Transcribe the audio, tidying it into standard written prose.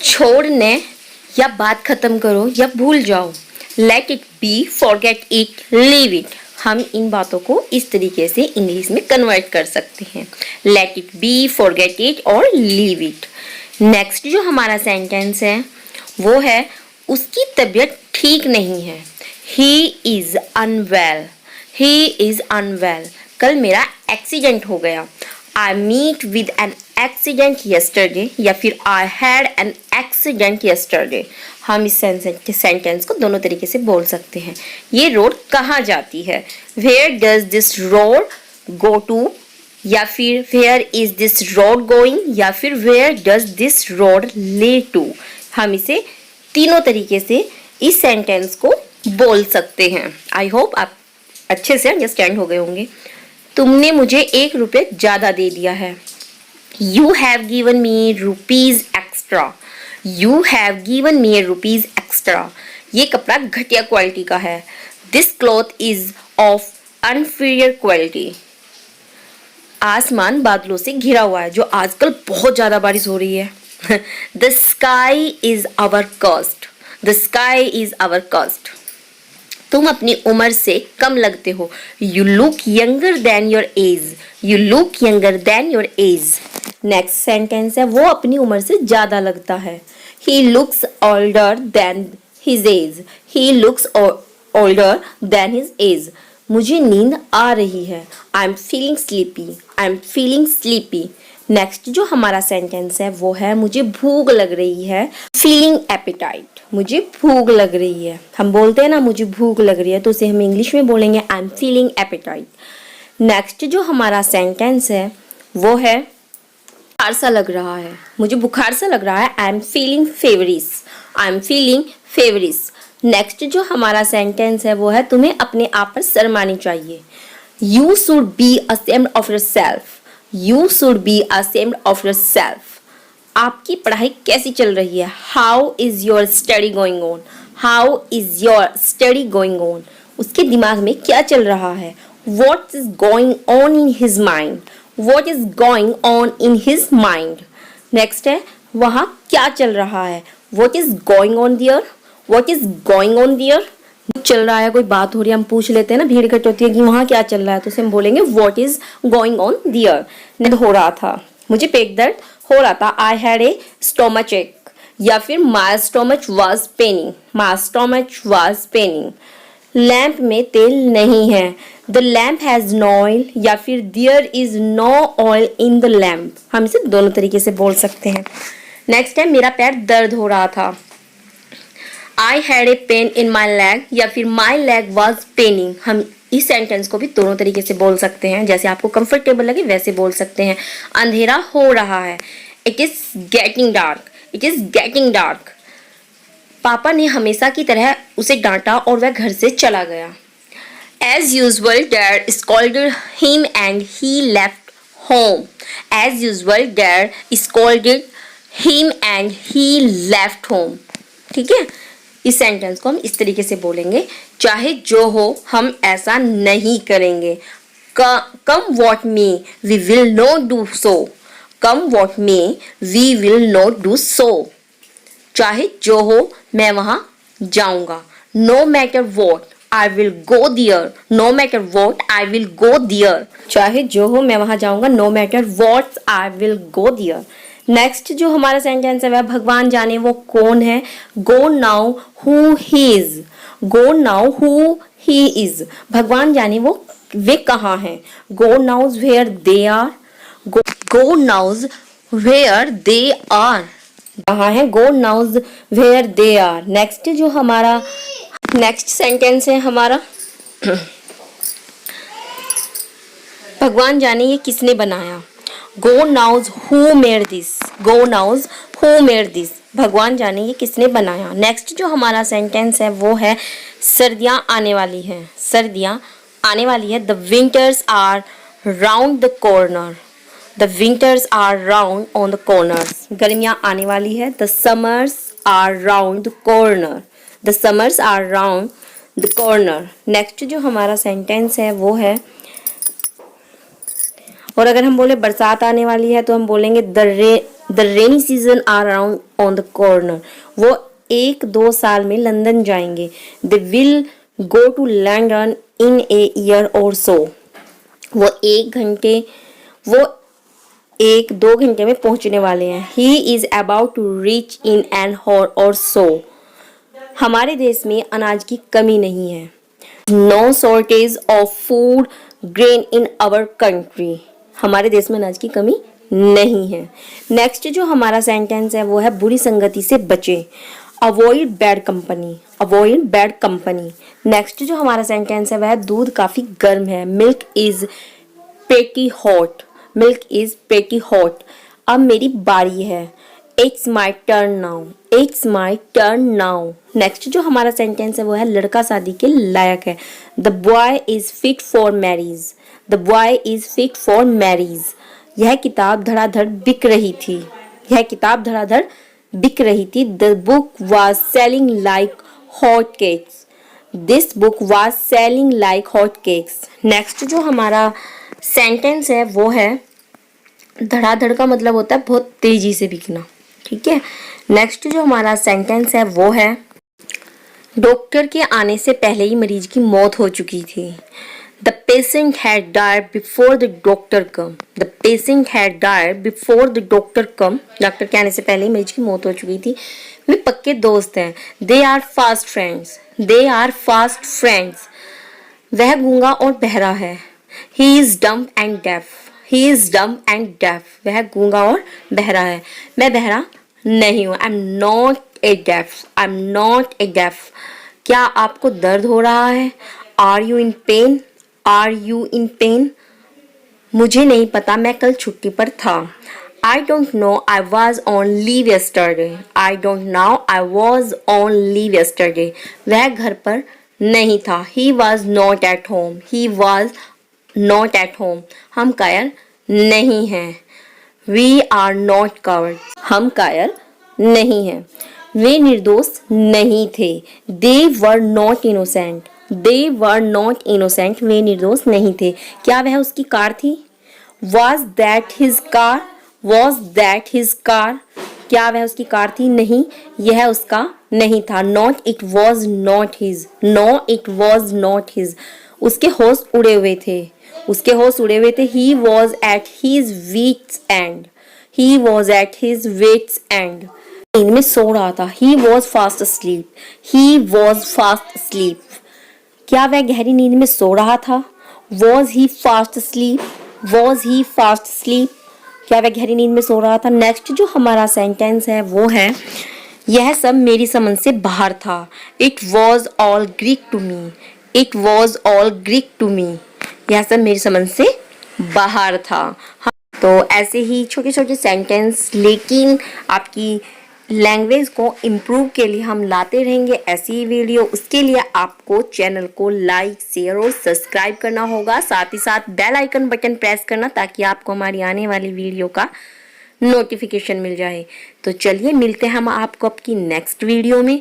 छोड़ने या बात खत्म करो या भूल जाओ। Let it be, forget it, leave it. हम इन बातों को इस तरीके से इंग्लिश में कन्वर्ट कर सकते हैं। Let it be, forget it और लीव इट। नेक्स्ट जो हमारा सेंटेंस है वो है उसकी तबीयत ठीक नहीं है। He is unwell. He is unwell. कल मेरा एक्सीडेंट हो गया। I meet with an accident yesterday या फिर I had an accident yesterday। हम इस सेंटेंस को दोनों तरीके से बोल सकते हैं। ये रोड कहाँ जाती है? Where does this road go to? या फिर Where is this road going? या फिर Where does this road lead to? हम इसे तीनों तरीके से इस सेंटेंस को बोल सकते हैं। आई होप आप अच्छे से अंडरस्टैंड हो गए होंगे। तुमने मुझे 1 रुपये ज्यादा दे दिया है। You have given me rupees extra। You have given me rupees extra। ये कपड़ा घटिया क्वालिटी का है। This cloth is of inferior quality। आसमान बादलों से घिरा हुआ है, जो आजकल बहुत ज्यादा बारिश हो रही है। The sky is our cost। The sky is our cost। तुम अपनी उम्र से कम लगते हो। You look younger than your age. You look younger than your age. Next sentence है वो अपनी उम्र से ज्यादा लगता है। He looks older than his age. He looks older than his age. मुझे नींद आ रही है। I am feeling sleepy. I am feeling sleepy. Next जो हमारा सेंटेंस है वो है मुझे भूख लग रही है। Feeling appetite. मुझे भूख लग रही है। हम बोलते हैं ना मुझे भूख लग रही है, तो उसे हम इंग्लिश में बोलेंगे आई एम फीलिंग एपिटाइट। नेक्स्ट जो हमारा सेंटेंस है वो है बुखार सा लग रहा है। मुझे बुखार सा लग रहा है। I am feeling feverish. I am feeling feverish. Next जो हमारा सेंटेंस है वो है तुम्हें अपने आप पर शर्म आनी चाहिए। You should be ashamed of your self. You should be ashamed of yourself। आपकी पढ़ाई कैसी चल रही है? How is your study going on? How is your study going on? उसके दिमाग में क्या चल रहा है? What is going on in his mind? What is going on in his mind? Next है वहाँ क्या चल रहा है? What is going on there? What is going on there? चल रहा है, कोई बात हो रही है, हम पूछ लेते हैं ना, भीड़ इकट्ठी होती है कि वहाँ क्या चल रहा है, तो उसे हम बोलेंगे व्हाट इज गोइंग ऑन दियर। दर्द हो रहा था। मुझे पेट दर्द हो रहा था। I had a stomach ache. या फिर my stomach was paining. My stomach was paining. Lamp में तेल नहीं है। The lamp has no oil. या फिर there is no oil in the lamp. हम इसे दोनों तरीके से बोल सकते हैं। नेक्स्ट है मेरा पैर दर्द हो रहा था। I had a pain in my leg। या फिर my leg was paining। हम इस सेंटेंस को भी दोनों तरीके से बोल सकते हैं, जैसे आपको कंफर्टेबल लगे वैसे बोल सकते हैं। अंधेरा हो रहा है। It is getting dark। It is getting dark। पापा ने हमेशा की तरह उसे डांटा और वह घर से चला गया। As usual, Dad scolded him and he left home। As usual, Dad scolded him and he left home। ठीक है, इस सेंटेंस को हम इस तरीके से बोलेंगे, चाहे जो हो हम ऐसा नहीं करेंगे। Come what may we will not do so. Come what may we will not do so. चाहे जो हो मैं वहां जाऊंगा। No matter what I will go there. No matter what I will go there. चाहे जो हो मैं वहां जाऊंगा। No matter what I will go there. Next जो हमारा सेंटेंस है वह भगवान जाने वो कौन है। God knows who he is. God knows who he is. भगवान जाने वो वे कहाँ हैं। God knows where they are. God knows where they are. कहाँ है? God knows where they are. Next जो हमारा नेक्स्ट सेंटेंस है हमारा भगवान जाने ये किसने बनाया। God knows who made this. God knows who made this. भगवान जाने ये किसने बनाया। नेक्स्ट जो हमारा सेंटेंस है वो है सर्दियाँ आने वाली हैं। सर्दियाँ आने वाली है। The winters are round the corner. The winters are round on the corners. गर्मियाँ आने वाली है। The summers are round the corner. The summers are round the corner. Next जो हमारा सेंटेंस है वो है और अगर हम बोले बरसात आने वाली है तो हम बोलेंगे the rainy season are around on the corner. वो 1-2 साल में लंदन जाएंगे। They will go to London in a year or so. वो 1-2 घंटे में पहुंचने वाले हैं। He is about to reach in an hour or so. हमारे देश में अनाज की कमी नहीं है। No shortage of food grain in our country. हमारे देश में अनाज की कमी नहीं है। नेक्स्ट जो हमारा सेंटेंस है वो है बुरी संगति से बचे। Avoid bad company. Avoid bad company. Next जो हमारा सेंटेंस है वह है दूध काफी गर्म है। Milk is pretty hot. Milk is pretty hot. अब मेरी बारी है। It's my turn now. It's my turn now. Next जो हमारा सेंटेंस है वो है लड़का शादी के लायक है। The boy is fit for marriage. The boy is fit for marriage. यह किताब धड़ाधड़ बिक रही थी। यह किताब धड़ाधड़ बिक रही थी। The book was selling like hot cakes. This book was selling like hot cakes. Next जो हमारा सेंटेंस है वो है धड़ाधड़ का मतलब होता है बहुत तेजी से बिकना। ठीक है। नेक्स्ट जो हमारा सेंटेंस है वो है डॉक्टर के आने से पहले ही मरीज की मौत हो चुकी थी। The patient had died before the doctor come. The patient had died before the doctor come. Doctor के आने से पहले ही मरीज की मौत हो चुकी थी। वे पक्के दोस्त हैं। They are fast friends. They are fast friends. वह गूंगा और बहरा है। He is dumb and deaf. He is dumb and deaf. वह गूंगा और बहरा है। मैं बहरा नहीं हूँ। I am not a deaf. I am not a deaf. क्या आपको दर्द हो रहा है? Are you in pain? Are you in pain? मुझे नहीं पता, मैं कल छुट्टी पर था। I don't know, I was on leave yesterday. I don't know, I was on leave yesterday. वह घर पर नहीं था। He was not at home. He was not at home. हम कायर नहीं हैं। We are not coward. हम कायर नहीं हैं। वे निर्दोष नहीं थे। They were not innocent. They were not innocent. वे निर्दोष नहीं थे। क्या वह उसकी कार थी? Was that his car? Was that his car? क्या वह उसकी कार थी? नहीं, यह उसका नहीं था। Not it was not his. No it was not his. उसके होश उड़े हुए थे। उसके होश उड़े हुए थे। He was at his wits end. He was at his wits end. नींद में सो रहा था। He was fast asleep. He was fast asleep. क्या वह गहरी नींद में सो रहा था? Was he fast sleep? Was he fast sleep? क्या वह गहरी नींद में सो रहा था? नेक्स्ट जो हमारा सेंटेंस है वो है यह सब मेरी समझ से बाहर था। It was all Greek to me. It was all Greek to me. यह सब मेरी समझ से बाहर था। तो ऐसे ही छोटे छोटे सेंटेंस लेकिन आपकी लैंग्वेज को इम्प्रूव के लिए हम लाते रहेंगे ऐसी ही वीडियो। उसके लिए आपको चैनल को लाइक, शेयर और सब्सक्राइब करना होगा। साथ ही साथ बेल आइकन बटन प्रेस करना ताकि आपको हमारी आने वाली वीडियो का नोटिफिकेशन मिल जाए। तो चलिए मिलते हैं हम आपको आपकी नेक्स्ट वीडियो में।